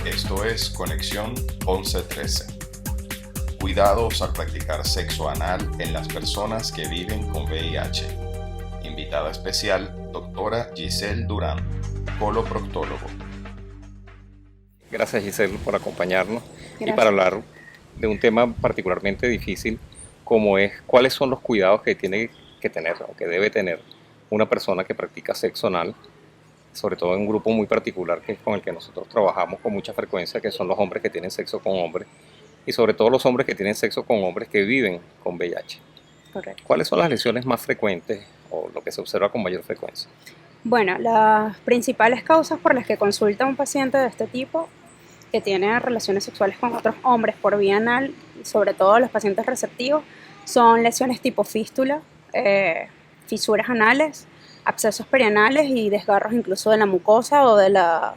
Esto es Conexión 1113. Cuidados al practicar sexo anal en las personas que viven con VIH. Invitada especial, doctora Giselle Durán, coloproctólogo. Gracias, Giselle, por acompañarnos. Gracias. Y para hablar de un tema particularmente difícil como es cuáles son los cuidados que tiene que tener o que debe tener una persona que practica sexo anal, sobre todo en un grupo muy particular que es con el que nosotros trabajamos con mucha frecuencia, que son los hombres que tienen sexo con hombres y sobre todo los hombres que tienen sexo con hombres que viven con VIH. Correcto. ¿Cuáles son las lesiones más frecuentes o lo que se observa con mayor frecuencia? Bueno, las principales causas por las que consulta un paciente de este tipo que tiene relaciones sexuales con otros hombres por vía anal, sobre todo los pacientes receptivos, son lesiones tipo fístula, fisuras anales, abscesos perianales y desgarros incluso de la mucosa o de la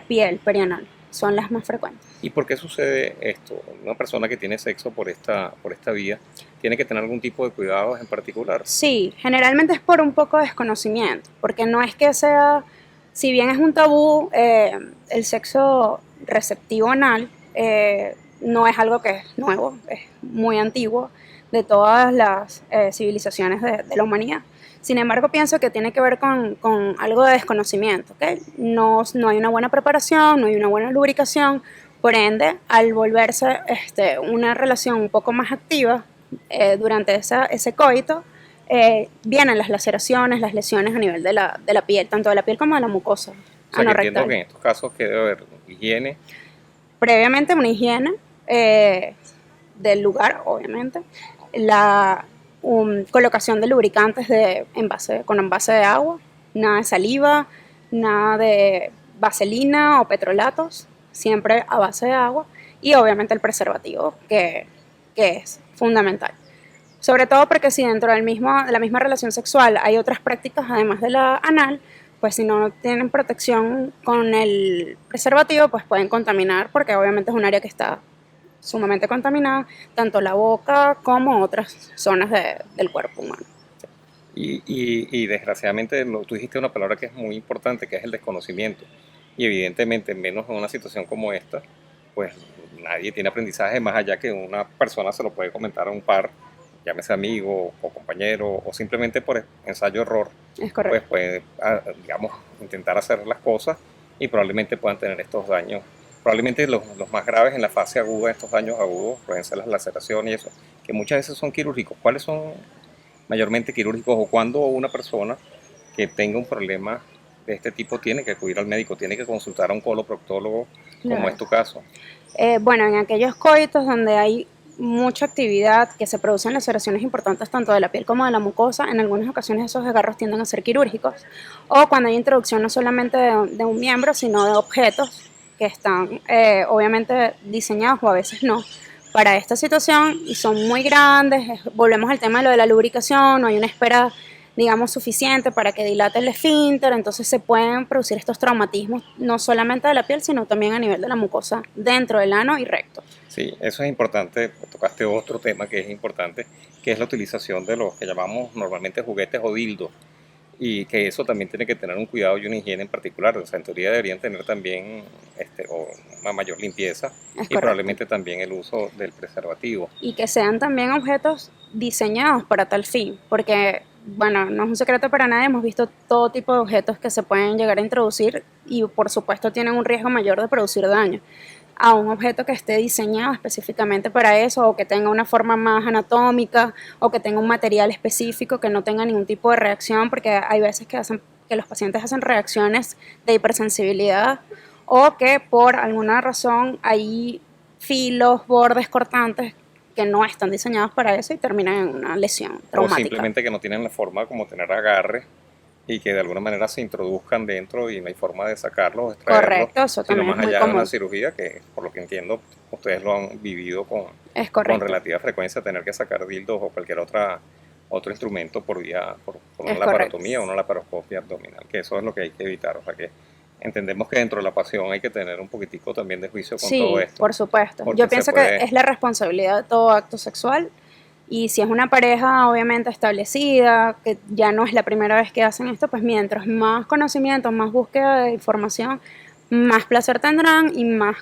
piel perianal. Son las más frecuentes. ¿Y por qué sucede esto? Una persona que tiene sexo por esta vía, ¿tiene que tener algún tipo de cuidados en particular? Sí, generalmente es por un poco de desconocimiento, porque no es que sea, si bien es un tabú, el sexo receptivo anal no es algo que es nuevo, es muy antiguo de todas las civilizaciones de la humanidad. Sin embargo, pienso que tiene que ver con algo de desconocimiento, ¿okay? No hay una buena preparación, no hay una buena lubricación, por ende, al volverse una relación un poco más activa durante ese coito, vienen las laceraciones, las lesiones a nivel de la piel, tanto de la piel como de la mucosa. O sea, que entiendo que en estos casos que debe haber higiene. Previamente una higiene del lugar, obviamente, la colocación de lubricantes con envase de agua, nada de saliva, nada de vaselina o petrolatos, siempre a base de agua, y obviamente el preservativo, que es fundamental. Sobre todo porque si dentro de la misma relación sexual hay otras prácticas además de la anal, pues si no tienen protección con el preservativo, pues pueden contaminar, porque obviamente es un área que está sumamente contaminada, tanto la boca como otras zonas del cuerpo humano. Y desgraciadamente tú dijiste una palabra que es muy importante, que es el desconocimiento. Y evidentemente, menos en una situación como esta, pues nadie tiene aprendizaje más allá que una persona se lo puede comentar a un par, llámese amigo o compañero, o simplemente por ensayo-error. Es correcto. Pues puede, digamos, intentar hacer las cosas y probablemente puedan tener estos daños. Probablemente los más graves en la fase aguda, estos daños agudos, pueden ser las laceraciones y eso, que muchas veces son quirúrgicos. ¿Cuáles son mayormente quirúrgicos o cuando una persona que tenga un problema de este tipo tiene que acudir al médico, tiene que consultar a un coloproctólogo, como Claro. es tu caso? Bueno, en aquellos coitos donde hay mucha actividad, que se producen laceraciones importantes tanto de la piel como de la mucosa, en algunas ocasiones esos desgarros tienden a ser quirúrgicos. O cuando hay introducción no solamente de un miembro, sino de objetos que están obviamente diseñados o a veces no para esta situación y son muy grandes. Volvemos al tema de lo de la lubricación, no hay una espera, digamos, suficiente para que dilate el esfínter, entonces se pueden producir estos traumatismos no solamente de la piel, sino también a nivel de la mucosa dentro del ano y recto. Sí, eso es importante, tocaste otro tema que es importante, que es la utilización de los que llamamos normalmente juguetes o dildos, y que eso también tiene que tener un cuidado y una higiene en particular. O sea, en teoría deberían tener también una mayor limpieza y probablemente también el uso del preservativo. Y que sean también objetos diseñados para tal fin, porque, bueno, no es un secreto para nadie, hemos visto todo tipo de objetos que se pueden llegar a introducir y por supuesto tienen un riesgo mayor de producir daño. A un objeto que esté diseñado específicamente para eso, o que tenga una forma más anatómica, o que tenga un material específico que no tenga ningún tipo de reacción, porque hay veces que los pacientes hacen reacciones de hipersensibilidad, o que por alguna razón hay filos, bordes cortantes que no están diseñados para eso y terminan en una lesión traumática. O simplemente que no tienen la forma como tener agarre y que de alguna manera se introduzcan dentro y no hay forma de sacarlos o extraerlos. Correcto, eso sino también más es muy allá de común. una cirugía que, por lo que entiendo, ustedes lo han vivido con relativa frecuencia, tener que sacar dildos o cualquier otro instrumento por una laparotomía o una laparoscopia abdominal, que eso es lo que hay que evitar. O sea que entendemos que dentro de la pasión hay que tener un poquitico también de juicio con todo esto. Sí, por supuesto. Yo pienso que es la responsabilidad de todo acto sexual Y si es una pareja obviamente establecida, que ya no es la primera vez que hacen esto, pues mientras más conocimiento, más búsqueda de información, más placer tendrán y más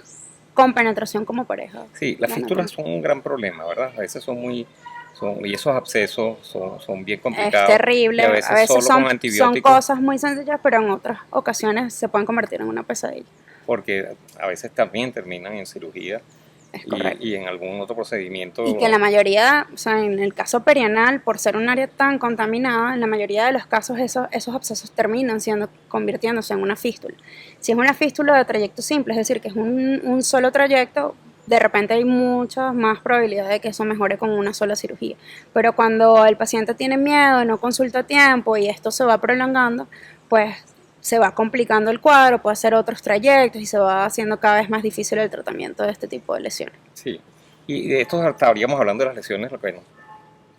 compenetración como pareja. Sí, las van a fístulas tener. son un gran problema, ¿verdad? A veces y esos abscesos son bien Es complicados y terrible, a a veces veces solo con son antibióticos, cosas muy sencillas, pero en otras ocasiones se pueden convertir en una pesadilla. porque a veces también terminan en cirugía Es correcto. y en algún otro Y que en procedimiento. la mayoría, o sea, en el caso perianal, por ser un área tan contaminada, en la mayoría de los casos esos abscesos terminan convirtiéndose en una fístula. Si es una fístula de trayecto simple, es decir, que es un solo trayecto, de repente hay muchas más probabilidades de que eso mejore con una sola cirugía. Pero cuando el paciente tiene miedo, no consulta a tiempo y esto se va prolongando, pues se va complicando el cuadro, puede hacer otros trayectos y se va haciendo cada vez más difícil el tratamiento de este tipo de lesiones. Sí, y de esto estaríamos hablando de las lesiones, lo que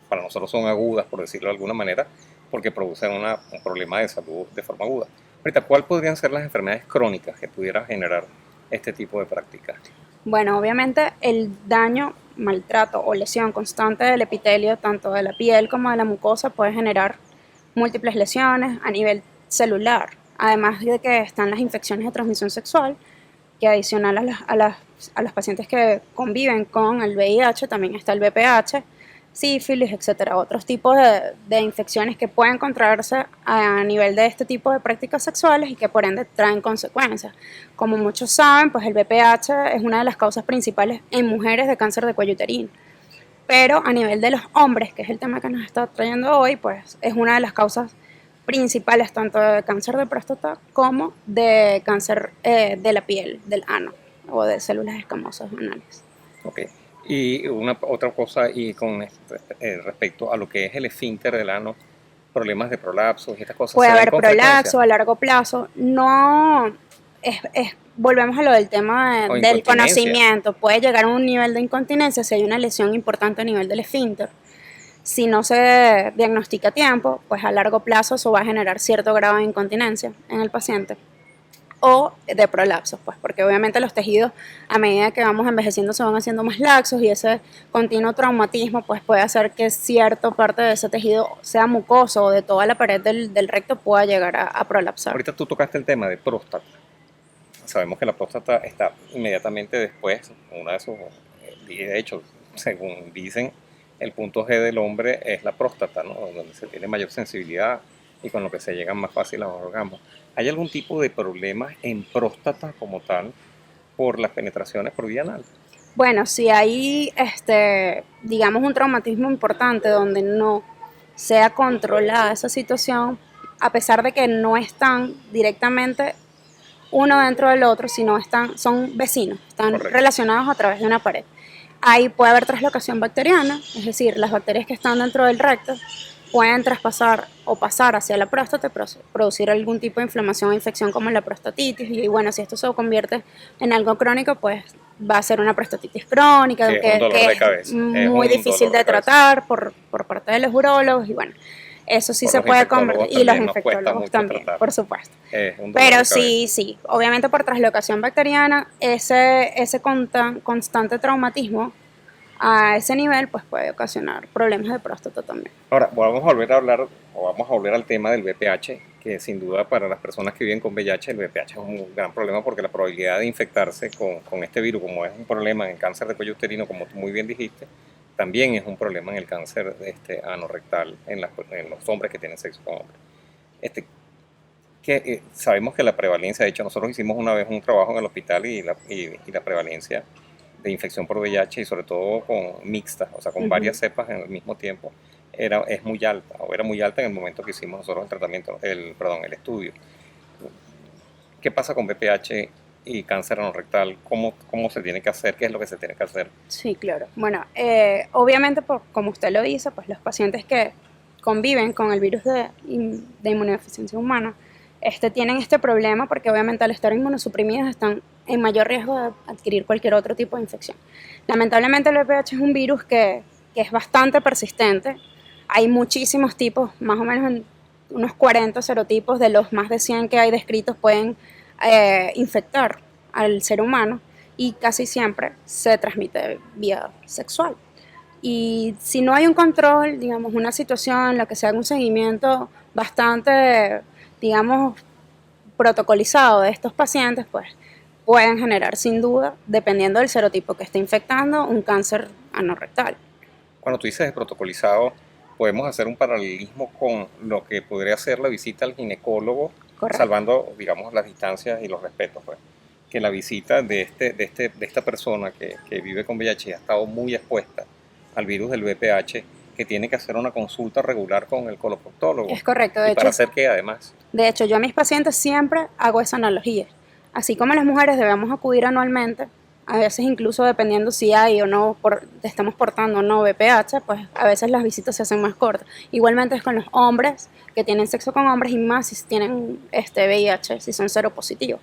para nosotros son agudas, por decirlo de alguna manera, porque producen un problema de salud de forma aguda. Ahorita, ¿cuáles podrían ser las enfermedades crónicas que pudieran generar este tipo de prácticas? Bueno, obviamente el daño, maltrato o lesión constante del epitelio, tanto de la piel como de la mucosa, puede generar múltiples lesiones a nivel celular. Además de que están las infecciones de transmisión sexual, que adicional a los pacientes que conviven con el VIH, también está el VPH, sífilis, etcétera, otros tipos de infecciones que pueden contraerse a nivel de este tipo de prácticas sexuales y que por ende traen consecuencias. Como muchos saben, pues el VPH es una de las causas principales en mujeres de cáncer de cuello uterino. Pero a nivel de los hombres, que es el tema que nos está trayendo hoy, pues es una de las causas principales tanto de cáncer de próstata como de cáncer de la piel, del ano o de células escamosas anales. Ok. Y otra cosa, y con respecto a lo que es el esfínter del ano, problemas de prolapsos y estas cosas, Puede ¿se ven haber con frecuencia? prolapso a largo plazo. No, volvemos a lo del tema O del incontinencia. conocimiento. Puede llegar a un nivel de incontinencia si hay una lesión importante a nivel del esfínter. Si no se diagnostica a tiempo, pues a largo plazo eso va a generar cierto grado de incontinencia en el paciente. O de prolapsos, pues, porque obviamente los tejidos a medida que vamos envejeciendo se van haciendo más laxos y ese continuo traumatismo pues puede hacer que cierta parte de ese tejido, sea mucoso o de toda la pared del recto, pueda llegar a prolapsar. Ahorita tú tocaste el tema de próstata. Sabemos que la próstata está inmediatamente después, una de sus, y de hecho, según dicen, el punto G del hombre es la próstata, ¿no? Donde se tiene mayor sensibilidad y con lo que se llegan más fácil a los orgasmos. ¿Hay algún tipo de problemas en próstata como tal por las penetraciones por vía anal? Bueno, si hay, digamos, un traumatismo importante donde no sea controlada esa situación, a pesar de que no están directamente uno dentro del otro, sino son vecinos, están Correcto. relacionados a través de una pared. Ahí puede haber traslocación bacteriana, es decir, las bacterias que están dentro del recto pueden traspasar o pasar hacia la próstata, producir algún tipo de inflamación o infección como la prostatitis. Y bueno, si esto se convierte en algo crónico, pues va a ser una prostatitis crónica, Que es un dolor de cabeza. es muy Es un difícil dolor de de cabeza. tratar por parte de los urólogos. Y bueno, eso sí Por se los puede infectólogos convertir, y los también nos cuesta infectólogos mucho también, tratar. por supuesto. Es un dolor de Pero cabeza. sí, obviamente por traslocación bacteriana, ese constante traumatismo a ese nivel pues puede ocasionar problemas de próstata también. Ahora, vamos a volver a hablar, o vamos a volver al tema del VPH, que sin duda para las personas que viven con VIH, el VPH es un gran problema porque la probabilidad de infectarse con este virus, como es un problema en el cáncer de cuello uterino, como tú muy bien dijiste, también es un problema en el cáncer anorrectal en los hombres que tienen sexo con hombres. Sabemos que la prevalencia, de hecho nosotros hicimos una vez un trabajo en el hospital y la prevalencia de infección por VIH y sobre todo con mixtas, o sea, con varias cepas en el mismo tiempo, es muy alta, o era muy alta en el momento que hicimos nosotros el tratamiento, el estudio. ¿Qué pasa con VPH y cáncer anorrectal? ¿Cómo se tiene que hacer? ¿Qué es lo que se tiene que hacer? Sí, claro. Bueno, obviamente, como usted lo dice, pues los pacientes que conviven con el virus de inmunodeficiencia humana tienen este problema porque obviamente al estar inmunosuprimidos están en mayor riesgo de adquirir cualquier otro tipo de infección. Lamentablemente el VPH es un virus que es bastante persistente. Hay muchísimos tipos, más o menos unos 40 serotipos de los más de 100 que hay descritos pueden infectar al ser humano y casi siempre se transmite vía sexual. Y si no hay un control, digamos, una situación en la que se haga un seguimiento bastante, digamos, protocolizado de estos pacientes, pues pueden generar sin duda, dependiendo del serotipo que esté infectando, un cáncer anorrectal. Cuando tú dices de protocolizado, podemos hacer un paralelismo con lo que podría ser la visita al ginecólogo, Correcto. salvando, digamos, las distancias y los respetos, pues. Que la visita de esta persona que vive con VIH y ha estado muy expuesta al virus del VPH, que tiene que hacer una consulta regular con el coloproctólogo. Es correcto. ¿Y para hacer qué, además? De hecho, yo a mis pacientes siempre hago esa analogía. Así como las mujeres debemos acudir anualmente, a veces incluso dependiendo si hay o no, estamos portando o no VPH, pues a veces las visitas se hacen más cortas. Igualmente es con los hombres que tienen sexo con hombres y más si tienen VIH, si son seropositivos.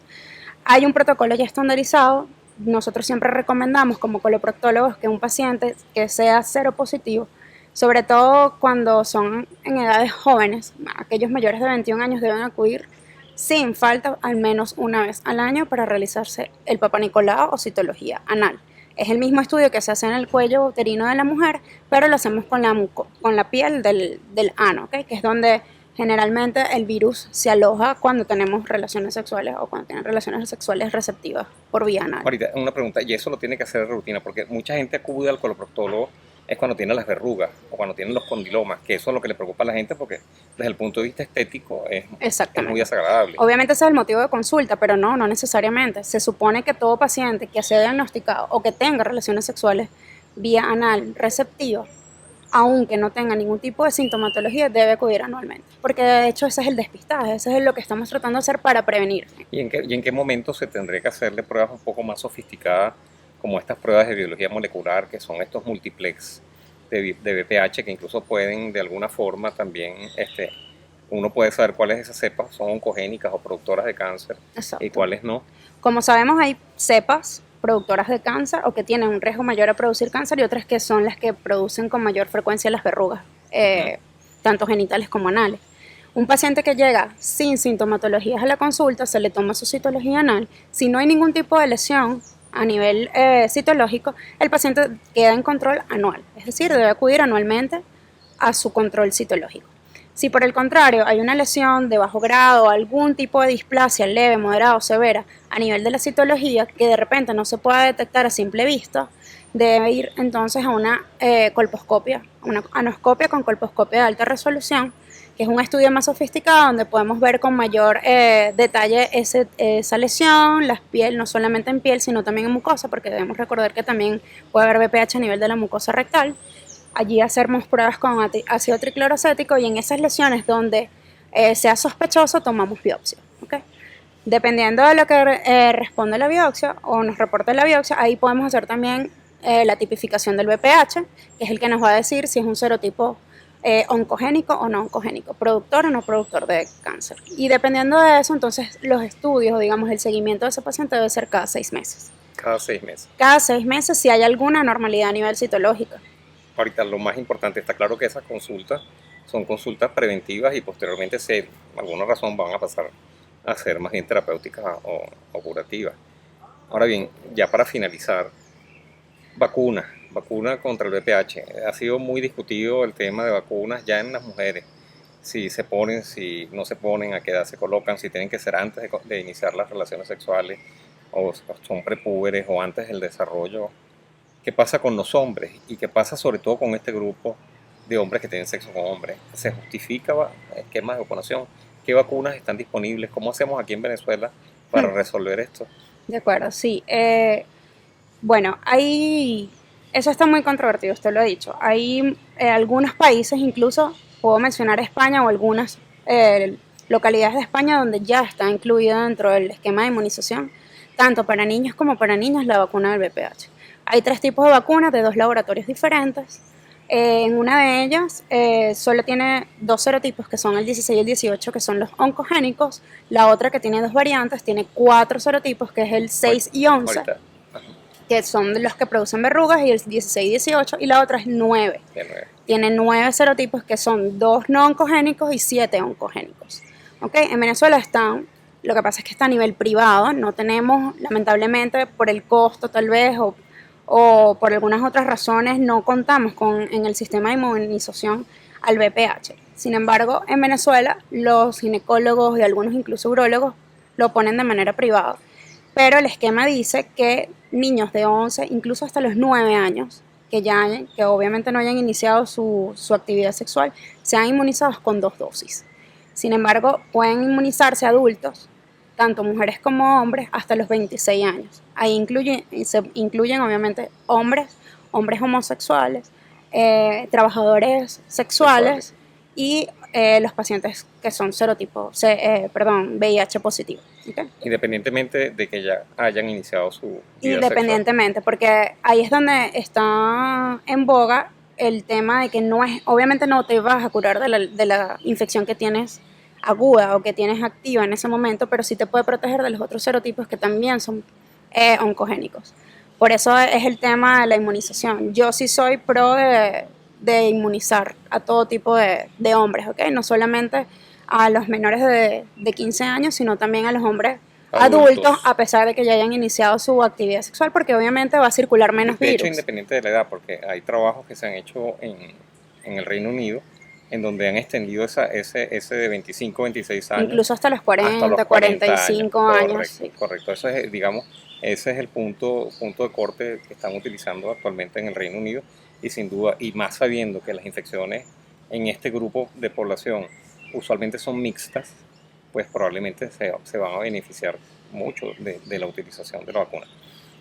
Hay un protocolo ya estandarizado. Nosotros siempre recomendamos como coloproctólogos que un paciente que sea seropositivo, sobre todo cuando son en edades jóvenes, aquellos mayores de 21 años deben acudir sin falta al menos una vez al año para realizarse el Papa Nicolau o citología anal. Es el mismo estudio que se hace en el cuello uterino de la mujer, pero lo hacemos con la piel del ano, ¿okay? Que es donde generalmente el virus se aloja cuando tenemos relaciones sexuales o cuando tienen relaciones sexuales receptivas por vía anal. Ahorita, una pregunta, y eso lo tiene que hacer de rutina, porque mucha gente acude al coloproctólogo es cuando tiene las verrugas o cuando tiene los condilomas, que eso es lo que le preocupa a la gente porque desde el punto de vista estético es muy desagradable. Obviamente ese es el motivo de consulta, pero no necesariamente. Se supone que todo paciente que sea diagnosticado o que tenga relaciones sexuales vía anal receptiva, aunque no tenga ningún tipo de sintomatología, debe acudir anualmente. Porque de hecho ese es el despistaje, ese es lo que estamos tratando de hacer para prevenir. ¿Y en qué momento se tendría que hacerle pruebas un poco más sofisticadas, como estas pruebas de biología molecular, que son estos multiplex de VPH, que incluso pueden de alguna forma también, uno puede saber cuáles de esas cepas son oncogénicas o productoras de cáncer? Exacto. Y cuáles no? Como sabemos, hay cepas productoras de cáncer o que tienen un riesgo mayor a producir cáncer y otras que son las que producen con mayor frecuencia las verrugas, tanto genitales como anales. Un paciente que llega sin sintomatologías a la consulta, se le toma su citología anal. Si no hay ningún tipo de lesión a nivel citológico, el paciente queda en control anual, es decir, debe acudir anualmente a su control citológico. Si por el contrario hay una lesión de bajo grado, algún tipo de displasia leve, moderada o severa a nivel de la citología que de repente no se pueda detectar a simple vista, debe ir entonces a una colposcopia, una anoscopia con colposcopia de alta resolución, que es un estudio más sofisticado donde podemos ver con mayor detalle esa lesión, la piel, no solamente en piel, sino también en mucosa, porque debemos recordar que también puede haber VPH a nivel de la mucosa rectal. Allí hacemos pruebas con ácido tricloracético y en esas lesiones donde sea sospechoso tomamos biopsia. ¿Okay? Dependiendo de lo que responde la biopsia o nos reporte la biopsia, ahí podemos hacer también la tipificación del VPH, que es el que nos va a decir si es un serotipo oncogénico o no oncogénico, productor o no productor de cáncer. Y dependiendo de eso, entonces los estudios o digamos el seguimiento de ese paciente debe ser cada 6 meses. Cada 6 meses. Cada 6 meses si hay alguna anormalidad a nivel citológico. Ahorita lo más importante, está claro que esas consultas son consultas preventivas y posteriormente si por alguna razón van a pasar a ser más bien terapéuticas o curativas. Ahora bien, ya para finalizar, vacuna contra el VPH. Ha sido muy discutido el tema de vacunas ya en las mujeres. Si se ponen, si no se ponen, a qué edad se colocan, si tienen que ser antes de iniciar las relaciones sexuales o son prepúberes o antes del desarrollo. ¿Qué pasa con los hombres? Y qué pasa sobre todo con este grupo de hombres que tienen sexo con hombres. ¿Se justifica esquemas de vacunación? ¿Qué vacunas están disponibles? ¿Cómo hacemos aquí en Venezuela para resolver esto? De acuerdo, sí. Bueno, eso está muy controvertido, usted lo ha dicho. Hay algunos países, incluso puedo mencionar España o algunas localidades de España donde ya está incluida dentro del esquema de inmunización, tanto para niños como para niñas, la vacuna del VPH. Hay 3 tipos de vacunas de 2 laboratorios diferentes. En una de ellas solo tiene 2 serotipos, que son el 16 y el 18, que son los oncogénicos. La otra, que tiene 2 variantes, tiene 4 serotipos, que es el 6 y 11, que son los que producen verrugas, y el 16 y 18, y la otra es 9. Tiene 9 serotipos, que son 2 no oncogénicos y 7 oncogénicos. ¿Okay? En Venezuela están, lo que pasa es que está a nivel privado, no tenemos, lamentablemente, por el costo tal vez, o o por algunas otras razones no contamos en el sistema de inmunización al VPH. Sin embargo, en Venezuela los ginecólogos y algunos incluso urólogos lo ponen de manera privada, pero el esquema dice que niños de 11, incluso hasta los 9 años, que obviamente no hayan iniciado su actividad sexual, sean inmunizados con 2 dosis. Sin embargo, pueden inmunizarse adultos, tanto mujeres como hombres, hasta los 26 años. Ahí se incluyen obviamente hombres homosexuales, trabajadores sexuales y los pacientes que son VIH positivo. ¿Okay? Independientemente de que ya hayan iniciado su vida Independientemente, sexual. porque ahí es donde está en boga el tema de que obviamente no te vas a curar de la infección que tienes aguda o que tienes activa en ese momento, pero sí te puede proteger de los otros serotipos que también son oncogénicos. Por eso es el tema de la inmunización. Yo sí soy pro de inmunizar a todo tipo de hombres, ¿ok? No solamente a los menores de 15 años, sino también a los hombres adultos, a pesar de que ya hayan iniciado su actividad sexual, porque obviamente va a circular menos virus. De hecho, independiente de la edad, porque hay trabajos que se han hecho en el Reino Unido, en donde han extendido ese de 25, 26 años. Incluso hasta los 40, 45 años. Correcto, sí. Correcto. Eso es, digamos, ese es el punto de corte que están utilizando actualmente en el Reino Unido, y sin duda, y más sabiendo que las infecciones en este grupo de población usualmente son mixtas, pues probablemente se van a beneficiar mucho de la utilización de la vacuna.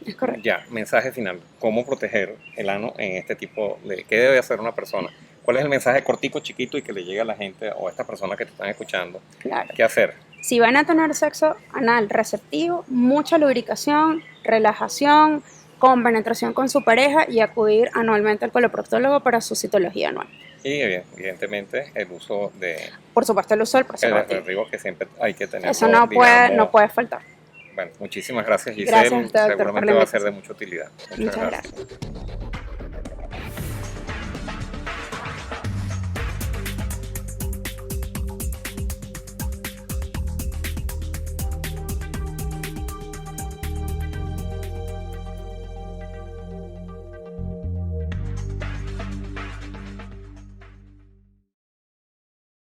Es correcto. Ya, mensaje final. ¿Cómo proteger el ano en este tipo de... ¿Qué debe hacer una persona? ¿Cuál es el mensaje cortico, chiquito y que le llegue a la gente o a estas personas que te están escuchando? Claro. ¿Qué hacer? Si van a tener sexo anal receptivo, mucha lubricación, relajación, con penetración con su pareja y acudir anualmente al coloproctólogo para su citología anual. Y evidentemente el uso de... Por supuesto, el uso del preservativo. Que siempre hay que tener. Eso no puede faltar. Bueno, muchísimas gracias, Giselle. Gracias a usted, doctor, seguramente va a ser de mucha utilidad. Muchas gracias.